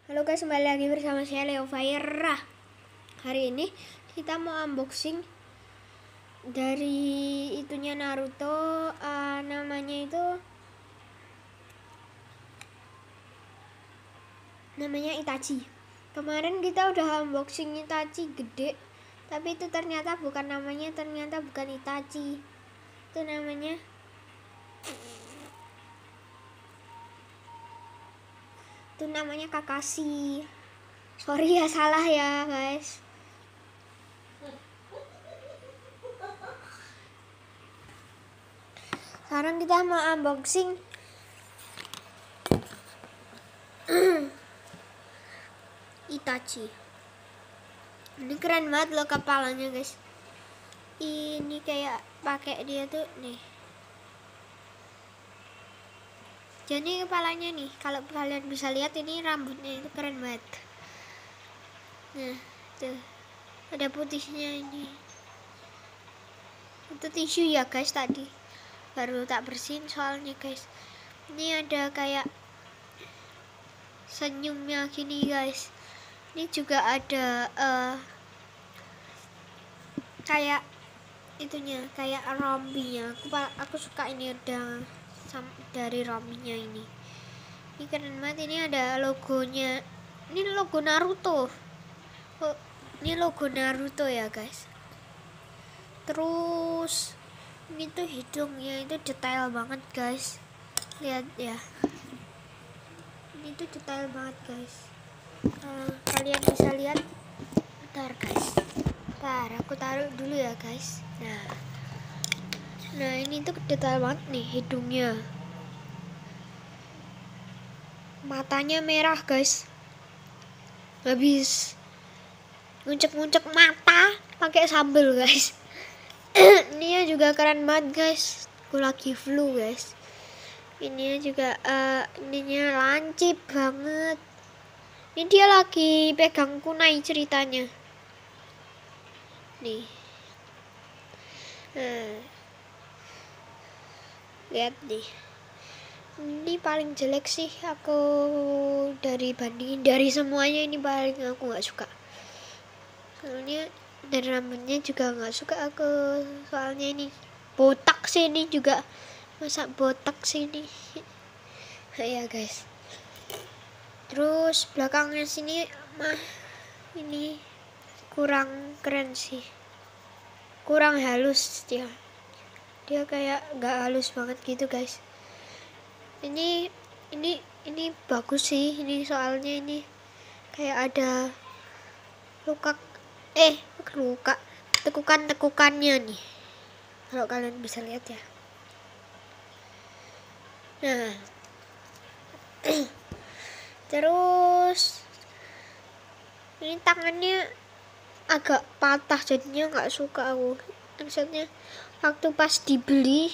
Halo guys, kembali lagi bersama saya Leo Fire. Hari ini kita mau unboxing dari itunya Naruto, namanya Itachi. Kemarin kita udah unboxing Itachi gede, tapi itu ternyata bukan namanya, ternyata bukan Itachi. Itu namanya Kakashi. Sorry ya, salah ya guys. Sekarang kita mau unboxing Itachi. Ini keren banget loh kepalanya guys. Ini kayak pakai dia tuh nih. Jadi kepalanya nih, kalau kalian bisa lihat ini rambutnya itu keren banget. Nah, tuh ada putihnya ini. Itu tisu ya guys, tadi baru tak bersihin soalnya guys. Ini ada kayak senyumnya gini guys. Ini juga ada kayak itunya, kayak rombinya. Aku suka ini ada dari rombinya ini. Ini keren banget. Ini ada logonya. Ini logo Naruto. Oh, ini logo Naruto ya guys. Terus ini tuh hidungnya itu detail banget guys. Lihat ya. Ini tuh detail banget guys. Kalian bisa lihat. Bentar guys. Bentar, aku taruh dulu ya guys. Nah ini tuh detail banget nih hidungnya. Matanya merah guys. Habis nguncek-nguncek mata pakai sambal guys. Ini juga keren banget guys. Aku lagi flu guys. Ini juga ininya lancip banget. Ini dia lagi pegang kunai ceritanya. Nih. Lihat nih. Ini paling jelek sih aku bandingin dari semuanya, ini paling aku nggak suka. Soalnya dan rambutnya juga nggak suka aku, soalnya ini botak sih, ini juga masa botak sih ini. Ya guys. Terus belakangnya sini ini kurang keren sih, kurang halus dia kayak nggak halus banget gitu guys. Ini bagus sih ini, soalnya ini kayak ada tekukannya nih, kalau kalian bisa lihat ya. Nah terus ini tangannya agak patah, jadinya nggak suka aku. Maksudnya waktu pas dibeli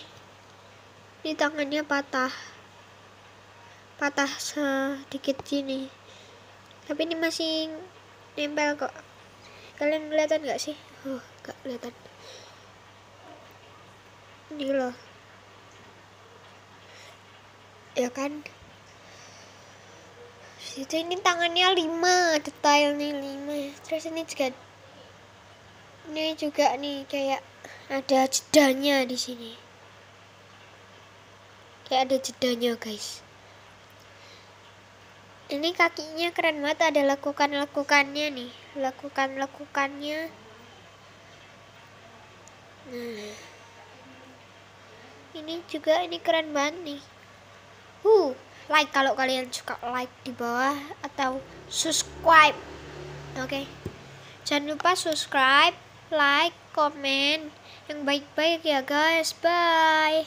ini tangannya patah sedikit gini, tapi ini masih nempel kok. Kalian kelihatan nggak sih? Nggak kelihatan. Ini loh ya kan. Situ ini tangannya 5, detail nih 5. Terus ini juga nih kayak ada jedanya di sini. Kayak ada jedanya guys. Ini kakinya keren banget, ada lekukannya nih, lekukannya. Nah, ini juga ini keren banget nih. Like kalau kalian suka, like di bawah, atau subscribe. Oke. Jangan lupa subscribe, like, komen yang baik-baik ya guys. Bye.